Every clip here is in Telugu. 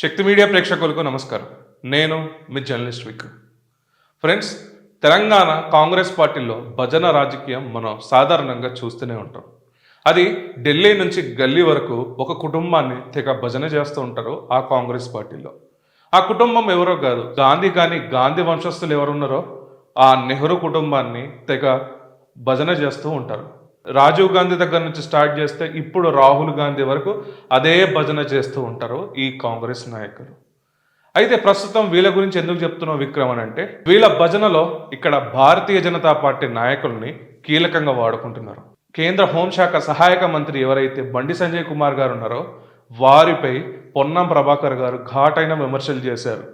శక్తి మీడియా ప్రేక్షకులకు నమస్కారం. నేను మీ జర్నలిస్ట్ విక్రమ్. ఫ్రెండ్స్, తెలంగాణ కాంగ్రెస్ పార్టీలో భజన రాజకీయం మనం సాధారణంగా చూస్తూనే ఉంటాం. అది ఢిల్లీ నుంచి గల్లీ వరకు ఒక కుటుంబాన్ని తెగ భజన చేస్తూ ఉంటారు ఆ కాంగ్రెస్ పార్టీలో. ఆ కుటుంబం ఎవరో కాదు, గాంధీ కానీ గాంధీ వంశస్థులు ఎవరున్నారో ఆ నెహ్రూ కుటుంబాన్ని తెగ భజన చేస్తూ ఉంటారు. రాజీవ్ గాంధీ దగ్గర నుంచి స్టార్ట్ చేస్తే ఇప్పుడు రాహుల్ గాంధీ వరకు అదే భజన చేస్తూ ఉంటారు ఈ కాంగ్రెస్ నాయకులు. అయితే ప్రస్తుతం వీళ్ళ గురించి ఎందుకు చెప్తున్నావు విక్రమ్ అని అంటే, వీళ్ళ భజనలో ఇక్కడ భారతీయ జనతా పార్టీ నాయకుల్ని కీలకంగా వాడుకుంటున్నారు. కేంద్ర హోంశాఖ సహాయక మంత్రి ఎవరైతే బండి సంజయ్ కుమార్ గారు ఉన్నారో వారిపై పొన్నం ప్రభాకర్ గారు ఘాటైన విమర్శలు చేశారు.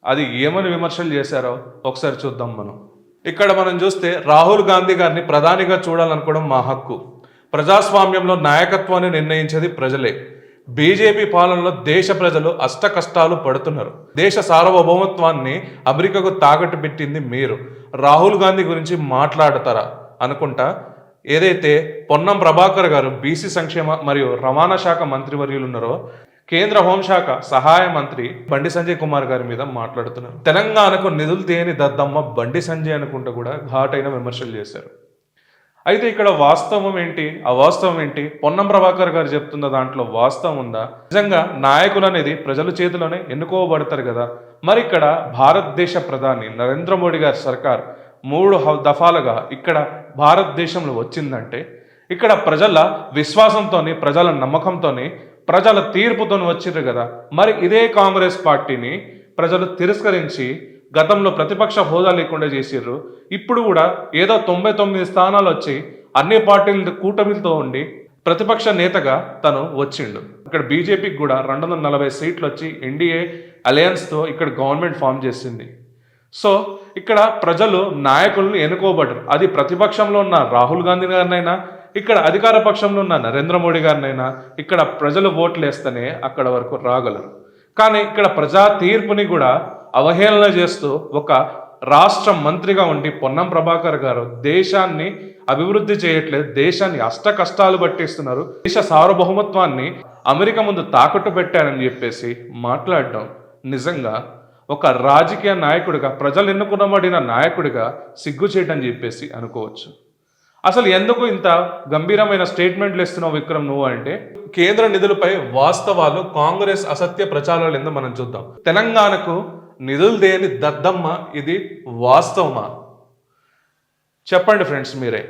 అది ఏమని విమర్శలు చేశారో ఒకసారి చూద్దాం మనం. ఇక్కడ మనం చూస్తే రాహుల్ గాంధీ గారిని ప్రధానిగా చూడాలనుకోవడం మా హక్కు. ప్రజాస్వామ్యంలో నాయకత్వాన్ని నిర్ణయించేది ప్రజలే. బీజేపీ పాలనలో దేశ ప్రజలు అష్ట కష్టాలు పడుతున్నారు. దేశ సార్వభౌమత్వాన్ని అమెరికాకు తాకట్టు పెట్టింది మీరు. రాహుల్ గాంధీ గురించి మాట్లాడతారా అనుకుంటా ఏదైతే పొన్నం ప్రభాకర్ గారు బీసీ సంక్షేమ మరియు రవాణా శాఖ మంత్రివర్యులు ఉన్నారో కేంద్ర హోంశాఖ సహాయ మంత్రి బండి సంజయ్ కుమార్ గారి మీద మాట్లాడుతున్నారు. తెలంగాణకు నిధులు తేని దద్దమ్మ బండి సంజయ్ అనుకుంటూ కూడా ఘాటైన విమర్శలు చేశారు. అయితే ఇక్కడ వాస్తవం ఏంటి, అవాస్తవం ఏంటి, పొన్నం ప్రభాకర్ గారు చెప్తున్న దాంట్లో వాస్తవం ఉందా? నిజంగా నాయకులు అనేది ప్రజల చేతిలోనే ఎన్నుకోబడతారు కదా. మరి ఇక్కడ భారతదేశ ప్రధాని నరేంద్ర మోడీ గారి సర్కార్ 3 దఫాలుగా ఇక్కడ భారతదేశంలో వచ్చిందంటే ఇక్కడ ప్రజల విశ్వాసంతో, ప్రజల నమ్మకంతో, ప్రజల తీర్పుతో వచ్చిర్రు కదా. మరి ఇదే కాంగ్రెస్ పార్టీని ప్రజలు తిరస్కరించి గతంలో ప్రతిపక్ష హోదా లేకుండా చేసిర్రు. ఇప్పుడు కూడా ఏదో 99 స్థానాలు వచ్చి అన్ని పార్టీల కూటమిలతో ఉండి ప్రతిపక్ష నేతగా తను వచ్చిండు. ఇక్కడ బీజేపీకి కూడా 240 సీట్లు వచ్చి ఎన్డీఏ అలయన్స్తో ఇక్కడ గవర్నమెంట్ ఫామ్ చేసింది. సో ఇక్కడ ప్రజలు నాయకులను ఎన్నుకోబడ్డారు. అది ప్రతిపక్షంలో ఉన్న రాహుల్ గాంధీ గారినైనా, ఇక్కడ అధికార పక్షంలో ఉన్న నరేంద్ర మోడీ గారినైనా ఇక్కడ ప్రజలు ఓట్లు వేస్తేనే అక్కడ వరకు రాగలరు. కానీ ఇక్కడ ప్రజా తీర్పుని కూడా అవహేళన చేస్తూ ఒక రాష్ట్ర మంత్రిగా ఉండి పొన్నం ప్రభాకర్ గారు దేశాన్ని అభివృద్ధి చేయట్లేదు, దేశాన్ని అష్ట కష్టాలు పట్టిస్తున్నారు, దేశ సార్వభౌమత్వాన్ని అమెరికా ముందు తాకట్టు పెట్టారని చెప్పేసి మాట్లాడడం నిజంగా ఒక రాజకీయ నాయకుడిగా, ప్రజలు ఎన్నుకున్నబడిన నాయకుడిగా సిగ్గు చేయటం చెప్పేసి అనుకోవచ్చు. అసలు ఎందుకు ఇంత గంభీరమైన స్టేట్మెంట్లు ఇస్తున్నావు విక్రమ్ నువ్వు అంటే, కేంద్ర నిధులపై వాస్తవాలు, కాంగ్రెస్ అసత్య ప్రచారాలు ఎందుకు మనం చూద్దాం. తెలంగాణకు నిధులు దేని దద్దమ్మ, ఇది వాస్తవమా? చెప్పండి ఫ్రెండ్స్ మీరే.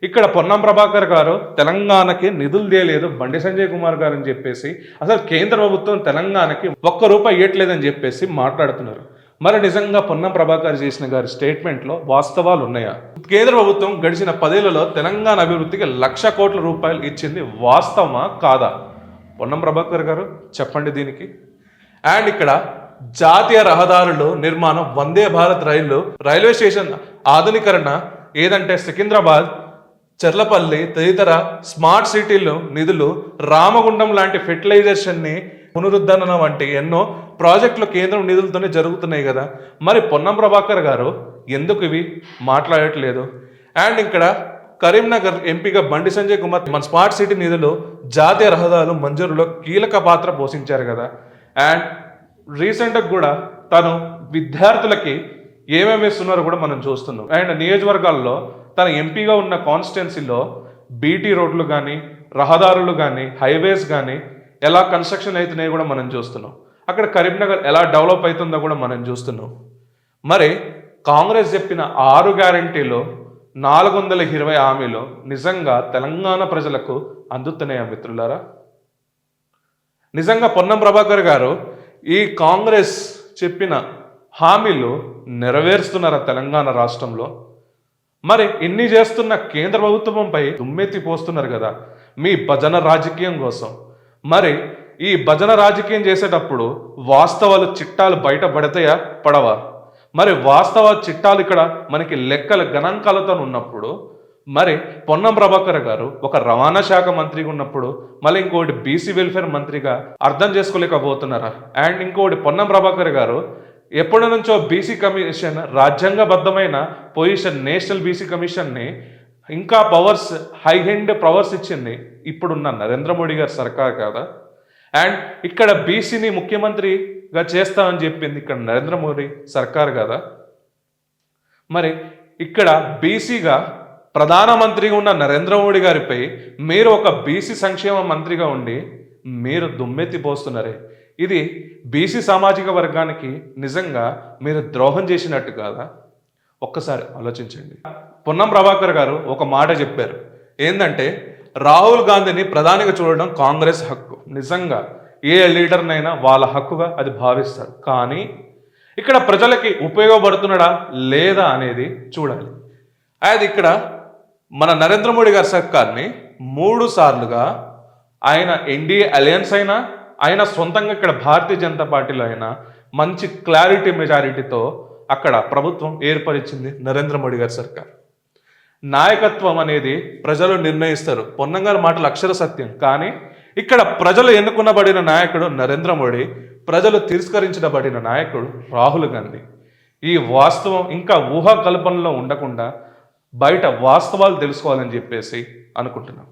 ఇక్కడ పొన్నం ప్రభాకర్ గారు తెలంగాణకి నిధులు దేలేదు బండి సంజయ్ కుమార్ గారు అని చెప్పేసి, అసలు కేంద్ర ప్రభుత్వం తెలంగాణకి ₹1 ఇవ్వట్లేదని చెప్పేసి మాట్లాడుతున్నారు. మరి నిజంగా పొన్నం ప్రభాకర్ చేసిన గారి స్టేట్మెంట్లో వాస్తవాలు ఉన్నాయా? కేంద్ర ప్రభుత్వం గడిచిన 10 ఏళ్లలో తెలంగాణ అభివృద్ధికి ₹1,00,000 కోట్ల ఇచ్చింది వాస్తవమా కాదా? పొన్నం ప్రభాకర్ గారు చెప్పండి దీనికి. అండ్ ఇక్కడ జాతీయ రహదారులు నిర్మాణం, వందే భారత్ రైల్వే స్టేషన్ ఆధునీకరణ, ఏదంటే సికింద్రాబాద్, చెర్లపల్లి తదితర స్మార్ట్ సిటీలు నిధులు, రామగుండం లాంటి ఫెర్టిలైజేషన్ని పునరుద్ధరణ వంటి ఎన్నో ప్రాజెక్టులు కేంద్రం నిధులతోనే జరుగుతున్నాయి కదా. మరి పొన్నం ప్రభాకర్ గారు ఎందుకు ఇవి మాట్లాడట్లేదు? అండ్ ఇక్కడ కరీంనగర్ ఎంపీగా బండి సంజయ్ కుమార్ మన స్మార్ట్ సిటీ నిధులు, జాతీయ రహదారులు మంజూరులో కీలక పాత్ర పోషించారు కదా. అండ్ రీసెంట్గా కూడా తను విద్యార్థులకి ఏమేమి ఇస్తున్నారో కూడా మనం చూస్తున్నాం. అండ్ నియోజకవర్గాల్లో తన ఎంపీగా ఉన్న కాన్స్టిట్యున్సీలో బీటీ రోడ్లు కానీ, రహదారులు కానీ, హైవేస్ కానీ ఎలా కన్స్ట్రక్షన్ అవుతున్నాయో కూడా మనం చూస్తున్నాం. అక్కడ కరీంనగర్ ఎలా డెవలప్ అవుతుందో కూడా మనం చూస్తున్నాం. మరి కాంగ్రెస్ చెప్పిన 6 గ్యారంటీలో 420 హామీలు నిజంగా తెలంగాణ ప్రజలకు అందుతున్నాయా మిత్రులారా? నిజంగా పొన్నం ప్రభాకర్ గారు ఈ కాంగ్రెస్ చెప్పిన హామీలు నెరవేరుస్తున్నారా తెలంగాణ రాష్ట్రంలో? మరి ఇన్ని చేస్తున్న కేంద్ర ప్రభుత్వంపై దుమ్మెత్తి పోస్తున్నారు కదా మీ భజన రాజకీయం కోసం. మరి ఈ భజన రాజకీయం చేసేటప్పుడు వాస్తవాలు, చిట్టాలు బయటపడతాయా పడవా? మరి వాస్తవ చిట్టాలు ఇక్కడ మనకి లెక్కల గణాంకాలతో ఉన్నప్పుడు, మరి పొన్నం ప్రభాకర్ గారు ఒక రవాణా శాఖ మంత్రిగా ఉన్నప్పుడు, మళ్ళీ ఇంకోటి బీసీ వెల్ఫేర్ మంత్రిగా అర్థం చేసుకోలేకపోతున్నారా? అండ్ ఇంకోటి పొన్నం ప్రభాకర్ గారు ఎప్పటి నుంచో బీసీ కమిషన్, రాజ్యాంగబద్ధమైన పొజిషన్, నేషనల్ బీసీ కమిషన్ని ఇంకా పవర్స్, హై హ్యాండ్ పవర్స్ ఇచ్చింది ఇప్పుడున్న నరేంద్ర మోడీ గారి సర్కార్ కదా. అండ్ ఇక్కడ బీసీని ముఖ్యమంత్రి బీసీగా చేస్తామని చెప్పింది ఇక్కడ నరేంద్ర మోడీ సర్కార్ కదా. మరి ఇక్కడ బీసీగా ప్రధానమంత్రిగా ఉన్న నరేంద్ర మోడీ గారిపై మీరు ఒక బీసీ సంక్షేమ మంత్రిగా ఉండి మీరు దుమ్మెత్తి పోస్తున్నారే, ఇది బీసీ సామాజిక వర్గానికి నిజంగా మీరు ద్రోహం చేసినట్టు కాదా? ఒక్కసారి ఆలోచించండి. పొన్నం ప్రభాకర్ గారు ఒక మాట చెప్పారు, ఏంటంటే రాహుల్ గాంధీని ప్రధానిగా చూడడం కాంగ్రెస్ హక్కు. నిజంగా ఏ లీడర్నైనా వాళ్ళ హక్కుగా అది భావిస్తారు. కానీ ఇక్కడ ప్రజలకి ఉపయోగపడుతున్నాడా లేదా అనేది చూడాలి. అది ఇక్కడ మన నరేంద్ర మోడీ గారి సర్కార్ని 3 సార్లుగా ఆయన ఎన్డీఏ అలయన్స్ అయినా, ఆయన సొంతంగా ఇక్కడ భారతీయ జనతా పార్టీలో అయినా మంచి క్లారిటీ మెజారిటీతో అక్కడ ప్రభుత్వం ఏర్పరిచింది నరేంద్ర మోడీ గారి సర్కార్. నాయకత్వం అనేది ప్రజలు నిర్ణయిస్తారు. పొన్నం గారి మాటలు అక్షర సత్యం. కానీ ఇక్కడ ప్రజలు ఎన్నుకునబడిన నాయకుడు నరేంద్ర మోడీ, ప్రజలు తిరస్కరించబడిన నాయకుడు రాహుల్ గాంధీ. ఈ వాస్తవం ఇంకా ఊహా కల్పనలో ఉండకుండా బయట వాస్తవాలు తెలుసుకోవాలని చెప్పేసి అనుకుంటున్నాం.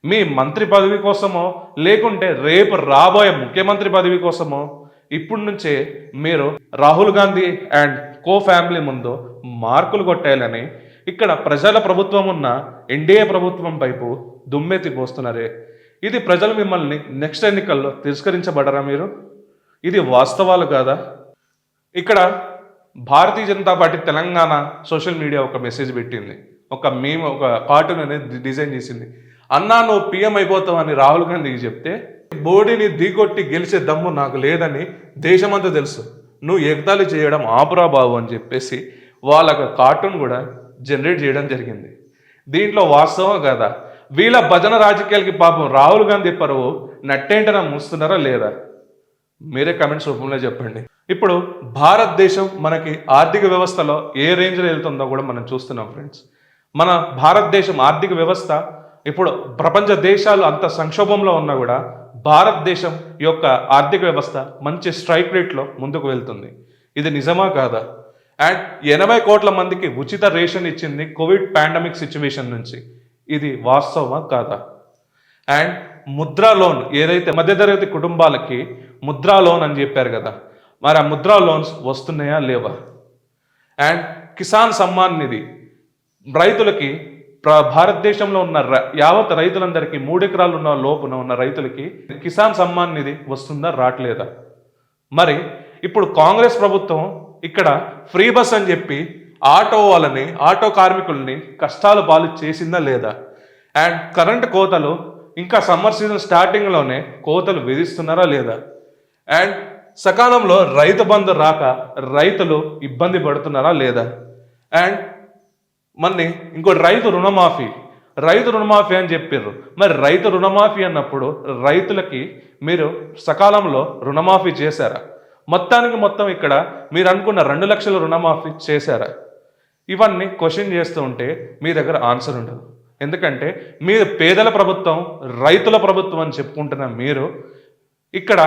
మీ మంత్రి పదవి కోసమో లేకుంటే రేపు రాబోయే ముఖ్యమంత్రి పదవి కోసమో ఇప్పటి నుంచే మీరు Rahul Gandhi and co family ముందు మార్కులు కొట్టేయాలని ఇక్కడ ప్రజల ప్రభుత్వం ఉన్న ఎన్డీఏ ప్రభుత్వం వైపు దుమ్మెత్తి పోస్తున్నారే, ఇది ప్రజలు మిమ్మల్ని నెక్స్ట్ ఎన్నికల్లో తిరస్కరించబడరా మీరు? ఇది వాస్తవాలు కాదా? ఇక్కడ భారతీయ జనతా పార్టీ తెలంగాణ సోషల్ మీడియా ఒక మెసేజ్ పెట్టింది, ఒక కార్టూన్ అనేది డిజైన్ చేసింది. అన్నా నువ్వు పిఎం అయిపోతావు అని రాహుల్ గాంధీకి చెప్తే, మోడీని దిగొట్టి గెలిచే దమ్ము నాకు లేదని దేశమంతా తెలుసు, నువ్వు ఎగతాళి చేయడం ఆపురా బాబు అని చెప్పేసి వాళ్ళకు కార్టూన్ కూడా జనరేట్ చేయడం జరిగింది. దీంట్లో వాస్తవం కదా? వీళ్ళ భజన రాజకీయాలకి పాపం రాహుల్ గాంధీ పరువు నట్టేంటన మూస్తున్నారా లేదా? మీరే కమెంట్స్ రూపంలో చెప్పండి. ఇప్పుడు భారతదేశం మనకి ఆర్థిక వ్యవస్థలో ఏ రేంజ్లో వెళ్తుందో కూడా మనం చూస్తున్నాం ఫ్రెండ్స్. మన భారతదేశం ఆర్థిక వ్యవస్థ ఇప్పుడు ప్రపంచ దేశాలు అంత సంక్షోభంలో ఉన్నా కూడా భారతదేశం యొక్క ఆర్థిక వ్యవస్థ మంచి స్ట్రైక్ రేట్లో ముందుకు వెళ్తుంది. ఇది నిజమా కాదా? అండ్ 80 కోట్ల మందికి ఉచిత రేషన్ ఇచ్చింది కోవిడ్ పాండమిక్ సిచ్యువేషన్ నుంచి. ఇది వాస్తవమా కాదా? అండ్ ముద్రా లోన్ ఏదైతే మధ్యతరగతి కుటుంబాలకి ముద్రా లోన్ అని చెప్పారు కదా, మరి ఆ ముద్రా లోన్స్ వస్తున్నాయా లేవా? అండ్ కిసాన్ సమ్మాన్ నిధి రైతులకి భారతదేశంలో ఉన్న యావత్ రైతులందరికీ 3 ఎకరాలు ఉన్న లోపున ఉన్న రైతులకి కిసాన్ సమ్మాన్ నిధి వస్తుందా రావట్లేదా? మరి ఇప్పుడు కాంగ్రెస్ ప్రభుత్వం ఇక్కడ ఫ్రీ బస్ అని చెప్పి ఆటో కార్మికుల్ని కష్టాలు పాలు చేసిందా లేదా? అండ్ కరెంట్ కోతలు ఇంకా సమ్మర్ సీజన్ స్టార్టింగ్లోనే కోతలు విధిస్తున్నారా లేదా? అండ్ సకాలంలో రైతు బంధు రాక రైతులు ఇబ్బంది పడుతున్నారా లేదా? అండ్ మళ్ళీ ఇంకోటి రైతు రుణమాఫీ అని చెప్పారు. మరి రైతు రుణమాఫీ అన్నప్పుడు రైతులకి మీరు సకాలంలో రుణమాఫీ చేశారా? మొత్తం ఇక్కడ మీరు అనుకున్న 2 లక్షల రుణమాఫీ చేశారా? ఇవన్నీ క్వశ్చన్ చేస్తూ ఉంటే మీ దగ్గర ఆన్సర్ ఉండదు. ఎందుకంటే మీరు పేదల ప్రభుత్వం, రైతుల ప్రభుత్వం అని చెప్పుకుంటున్న మీరు ఇక్కడ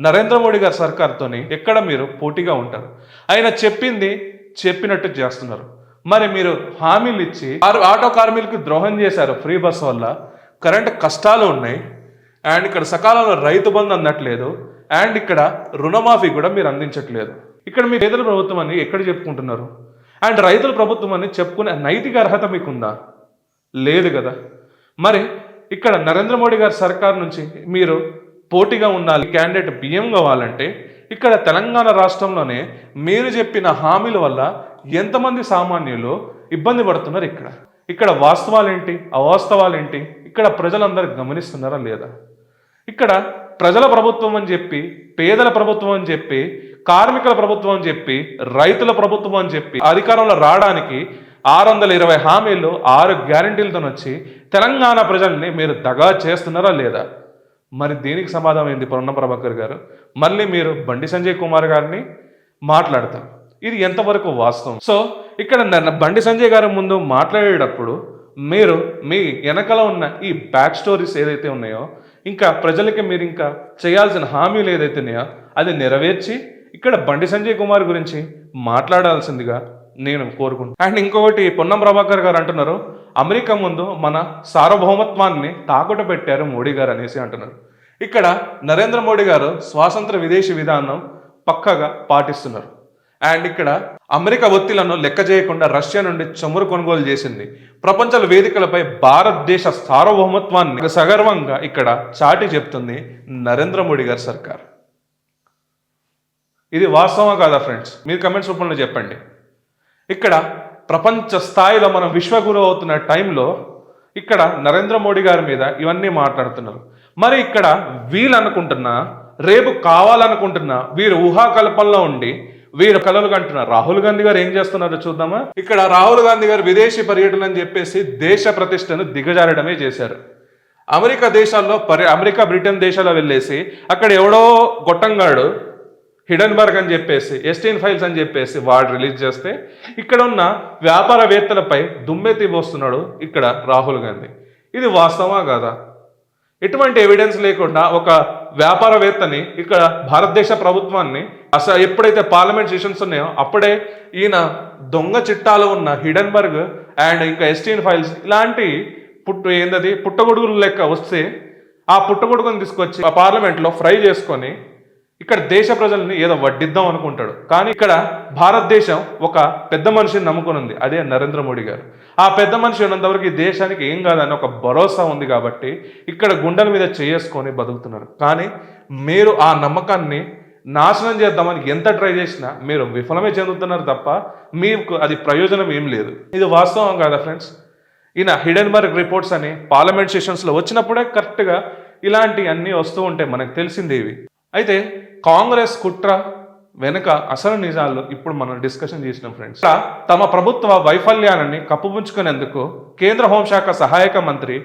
నరేంద్ర మోడీ గారి సర్కార్తోని ఎక్కడ మీరు పోటీగా ఉంటారు? ఆయన చెప్పినట్టు చేస్తున్నారు. మరి మీరు హామీలు ఇచ్చి ఆటో కార్మికులకు ద్రోహం చేశారు. ఫ్రీ బస్ వల్ల కరెంట్ కష్టాలు ఉన్నాయి. అండ్ ఇక్కడ సకాలంలో రైతు బంధు అందట్లేదు. అండ్ ఇక్కడ రుణమాఫీ కూడా మీరు అందించట్లేదు. ఇక్కడ మీ పేదల ప్రభుత్వం అని ఎక్కడ చెప్పుకుంటున్నారు? అండ్ రైతుల ప్రభుత్వం అని చెప్పుకునే నైతిక అర్హత మీకుందా? లేదు కదా. మరి ఇక్కడ నరేంద్ర మోడీ గారి సర్కార్ నుంచి మీరు పోటీగా ఉండాలి, క్యాండిడేట్ బియ్యం కావాలంటే ఇక్కడ తెలంగాణ రాష్ట్రంలోనే మీరు చెప్పిన హామీల వల్ల ఎంతమంది సామాన్యులు ఇబ్బంది పడుతున్నారు? ఇక్కడ వాస్తవాలేంటి, అవాస్తవాలేంటి ఇక్కడ ప్రజలందరూ గమనిస్తున్నారా లేదా? ఇక్కడ ప్రజల ప్రభుత్వం అని చెప్పి, పేదల ప్రభుత్వం అని చెప్పి, కార్మికుల ప్రభుత్వం అని చెప్పి, రైతుల ప్రభుత్వం అని చెప్పి అధికారంలో రావడానికి 620 హామీలు 6 గ్యారంటీలతో వచ్చి తెలంగాణ ప్రజల్ని మీరు దగా చేస్తున్నారా లేదా? మరి దీనికి సమాధానం ఏంది పొన్నం ప్రభాకర్ గారు? మళ్ళీ మీరు బండి సంజయ్ కుమార్ గారిని మాట్లాడతారు. ఇది ఎంతవరకు వాస్తవం? సో ఇక్కడ బండి సంజయ్ గారి ముందు మాట్లాడేటప్పుడు మీరు మీ వెనకాల ఉన్న ఈ బ్యాక్ స్టోరీస్ ఏదైతే ఉన్నాయో, ఇంకా ప్రజలకి మీరు ఇంకా చేయాల్సిన హామీలు ఏదైతే ఉన్నాయో అది నెరవేర్చి ఇక్కడ బండి సంజయ్ కుమార్ గురించి మాట్లాడాల్సిందిగా నేను కోరుకుంటున్నాను. అండ్ ఇంకొకటి పొన్నం ప్రభాకర్ గారు అంటున్నారు, అమెరికా ముందు మన సార్వభౌమత్వాన్ని తాకట్టు పెట్టారు మోడీ గారు అనేసి అంటున్నారు. ఇక్కడ నరేంద్ర మోడీ గారు స్వాతంత్ర విదేశీ విధానం పక్కగా పాటిస్తున్నారు. అండ్ ఇక్కడ అమెరికా ఒత్తిళ్లను లెక్క చేయకుండా రష్యా నుండి చమురు కొనుగోలు చేసింది. ప్రపంచ వేదికలపై భారతదేశ సార్వభౌమత్వాన్ని సగర్వంగా ఇక్కడ చాటి చెప్తుంది నరేంద్ర మోడీ గారి సర్కార్. ఇది వాస్తవం కాదా ఫ్రెండ్స్? మీరు కమెంట్స్ రూపంలో చెప్పండి. ఇక్కడ ప్రపంచ స్థాయిలో మనం విశ్వగురు అవుతున్న టైంలో ఇక్కడ నరేంద్ర మోడీ గారి మీద ఇవన్నీ మాట్లాడుతున్నారు. మరి ఇక్కడ వీళ్ళు అనుకుంటున్నా, రేపు కావాలనుకుంటున్నా, వీరు ఊహాకల్పనలో ఉండి వీరు కలలు కంటున్నారు. రాహుల్ గాంధీ గారు ఏం చేస్తున్నారో చూద్దామా. ఇక్కడ రాహుల్ గాంధీ గారు విదేశీ పర్యటన అని చెప్పేసి దేశ ప్రతిష్టను దిగజారడమే చేశారు. అమెరికా దేశాల్లో అమెరికా బ్రిటన్ దేశాల్లో వెళ్ళేసి అక్కడ ఎవడో గొట్టంగాడు హిడెన్బర్గ్ అని చెప్పేసి ఎస్టీన్ ఫైల్స్ అని చెప్పేసి వాడు రిలీజ్ చేస్తే ఇక్కడ ఉన్న వ్యాపారవేత్తలపై దుమ్మెత్తి పోస్తున్నాడు ఇక్కడ రాహుల్ గాంధీ. ఇది వాస్తవా కాదా? ఎటువంటి ఎవిడెన్స్ లేకుండా ఒక వ్యాపారవేత్తని ఇక్కడ భారతదేశ ప్రభుత్వాన్ని అసలు ఎప్పుడైతే పార్లమెంట్ సెషన్స్ ఉన్నాయో అప్పుడే ఈయన దొంగ చిట్టాలు ఉన్న హిడెన్బర్గ్ అండ్ ఇంకా ఎస్టీన్ ఫైల్స్ ఇలాంటి పుట్టగొడుగులు లెక్క వస్తే ఆ పుట్టగొడుగుని తీసుకొచ్చి ఆ పార్లమెంట్లో ఫ్రై చేసుకొని ఇక్కడ దేశ ప్రజల్ని ఏదో వడ్డిద్దాం అనుకుంటాడు. కానీ ఇక్కడ భారతదేశం ఒక పెద్ద మనిషిని నమ్ముకుని ఉంది, అదే నరేంద్ర మోడీ గారు. ఆ పెద్ద మనిషి ఉన్నంతవరకు ఈ దేశానికి ఏం కాదని ఒక భరోసా ఉంది కాబట్టి ఇక్కడ గుండెల మీద చేసుకొని బతుకుతున్నారు. కానీ మీరు ఆ నమ్మకాన్ని నాశనం చేద్దామని ఎంత ట్రై చేసినా మీరు విఫలమే చెందుతున్నారు తప్ప మీకు అది ప్రయోజనం ఏం లేదు. ఇది వాస్తవం కాదా ఫ్రెండ్స్? ఈయన హిడెన్బర్గ్ రిపోర్ట్స్ అని పార్లమెంట్ సెషన్స్లో వచ్చినప్పుడే కరెక్ట్గా ఇలాంటి అన్నీ వస్తూ ఉంటాయి, మనకు తెలిసిందేవి. అయితే కాంగ్రెస్ కుట్ర వెనుక అసలు నిజాలు ఇప్పుడు మనం డిస్కషన్ చేసినాం ఫ్రెండ్స్. తమ ప్రభుత్వ వైఫల్యాన్ని కప్పుపుంచుకునేందుకు కేంద్ర హోంశాఖ సహాయక మంత్రి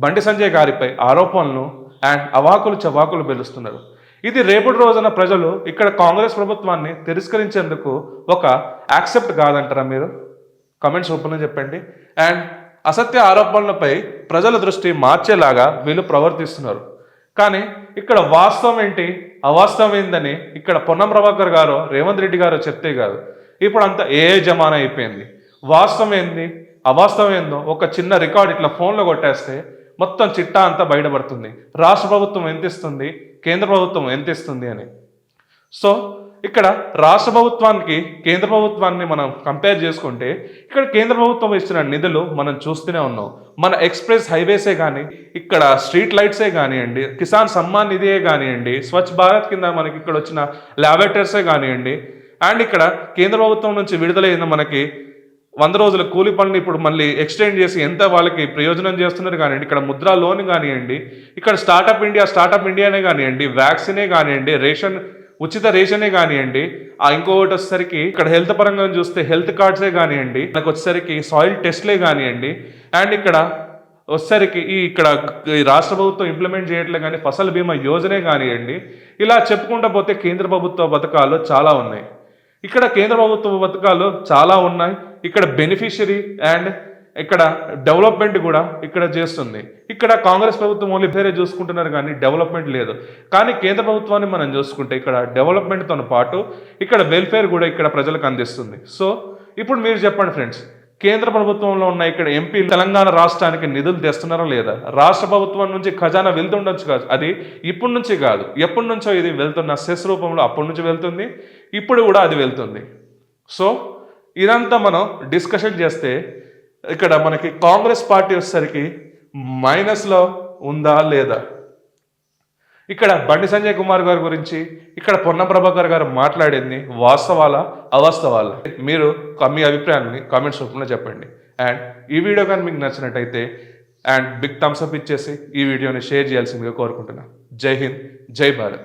బండి సంజయ్ గారిపై ఆరోపణలు అండ్ అవాకులు చవాకులు పెలుస్తున్నారు. ఇది రేపటి రోజున ప్రజలు ఇక్కడ కాంగ్రెస్ ప్రభుత్వాన్ని తిరస్కరించేందుకు ఒక యాక్సెప్ట్ కాదంటారా? మీరు కమెంట్స్ రూపంలో చెప్పండి. అండ్ అసత్య ఆరోపణలపై ప్రజల దృష్టి మార్చేలాగా వీళ్ళు ప్రవర్తిస్తున్నారు. కానీ ఇక్కడ వాస్తవం ఏంటి, అవాస్తవం ఏందని ఇక్కడ పొన్నం ప్రభాకర్ గారు, రేవంత్ రెడ్డి గారు చెప్తే కాదు. ఇప్పుడు అంతా ఏ జమానా అయిపోయింది. వాస్తవం ఏంది, అవాస్తవం ఏందో ఒక చిన్న రికార్డ్ ఇట్లా ఫోన్లో కొట్టేస్తే మొత్తం చిట్టా అంతా బయటపడుతుంది. రాష్ట్ర ప్రభుత్వం ఎంత ఇస్తుంది, కేంద్ర ప్రభుత్వం ఎంత ఇస్తుంది అని. సో ఇక్కడ రాష్ట్ర ప్రభుత్వానికి కేంద్ర ప్రభుత్వాన్ని మనం కంపేర్ చేసుకుంటే ఇక్కడ కేంద్ర ప్రభుత్వం ఇచ్చిన నిధులు మనం చూస్తూనే ఉన్నాం. మన ఎక్స్ప్రెస్ హైవేసే కానీ, ఇక్కడ స్ట్రీట్ లైట్సే కానివ్వండి, కిసాన్ సమ్మాన్ నిధియే కానివ్వండి, స్వచ్ఛ భారత్ కింద మనకి ఇక్కడ వచ్చిన ల్యాబొరేటరీసే కానివ్వండి, అండ్ ఇక్కడ కేంద్ర ప్రభుత్వం నుంచి విడుదలైన మనకి 100 రోజుల కూలి పనులు ఇప్పుడు మళ్ళీ ఎక్స్టెండ్ చేసి ఎంత వాళ్ళకి ప్రయోజనం చేస్తున్నారు కానివ్వండి, ఇక్కడ ముద్రా లోన్ కానివ్వండి, ఇక్కడ స్టార్టప్ ఇండియానే కానివ్వండి, వ్యాక్సినే కానివ్వండి, ఉచిత రేషనే కానివ్వండి, ఇంకొకటి వచ్చేసరికి ఇక్కడ హెల్త్ పరంగా చూస్తే హెల్త్ కార్డ్సే కానివ్వండి, మనకు వచ్చేసరికి సాయిల్ టెస్ట్లే కానివ్వండి, అండ్ ఇక్కడ వచ్చేసరికి ఇక్కడ రాష్ట్ర ప్రభుత్వం ఇంప్లిమెంట్ చేయట్లే కానీ ఫసల్ బీమా యోజనే కానివ్వండి, ఇలా చెప్పుకుంటూ పోతే కేంద్ర ప్రభుత్వ పథకాలు చాలా ఉన్నాయి. ఇక్కడ కేంద్ర ప్రభుత్వ పథకాలు చాలా ఉన్నాయి. ఇక్కడ బెనిఫిషియరీ అండ్ ఇక్కడ డెవలప్మెంట్ కూడా ఇక్కడ చేస్తుంది. ఇక్కడ కాంగ్రెస్ ప్రభుత్వం ఓన్లీ పేరే చూసుకుంటున్నారు కానీ డెవలప్మెంట్ లేదు. కానీ కేంద్ర ప్రభుత్వాన్ని మనం చూసుకుంటే ఇక్కడ డెవలప్మెంట్తో పాటు ఇక్కడ వెల్ఫేర్ కూడా ఇక్కడ ప్రజలకు అందిస్తుంది. సో ఇప్పుడు మీరు చెప్పండి ఫ్రెండ్స్, కేంద్ర ప్రభుత్వంలో ఉన్న ఇక్కడ ఎంపీలు తెలంగాణ రాష్ట్రానికి నిధులు తెస్తున్నారా లేదా? రాష్ట్ర ప్రభుత్వం నుంచి ఖజానా వెళ్తుండొచ్చు కాదు, అది ఇప్పటి నుంచి కాదు, ఎప్పటి నుంచో ఇది వెళ్తున్న సెస్ రూపంలో అప్పటి నుంచి వెళ్తుంది, ఇప్పుడు కూడా అది వెళ్తుంది. సో ఇదంతా మనం డిస్కషన్ చేస్తే ఇక్కడ మనకి కాంగ్రెస్ పార్టీ వచ్చేసరికి మైనస్లో ఉందా లేదా? ఇక్కడ బండి సంజయ్ కుమార్ గారి గురించి ఇక్కడ పొన్నం ప్రభాకర్ గారు మాట్లాడింది వాస్తవాలా అవాస్తవాలా? మీరు మీ అభిప్రాయాన్ని కామెంట్స్ రూపంలో చెప్పండి. అండ్ ఈ వీడియో కానీ మీకు నచ్చినట్టయితే అండ్ బిగ్ థమ్స్అప్ ఇచ్చేసి ఈ వీడియోని షేర్ చేయాల్సిందిగా కోరుకుంటున్నాను. జై హింద్, జై భారత్.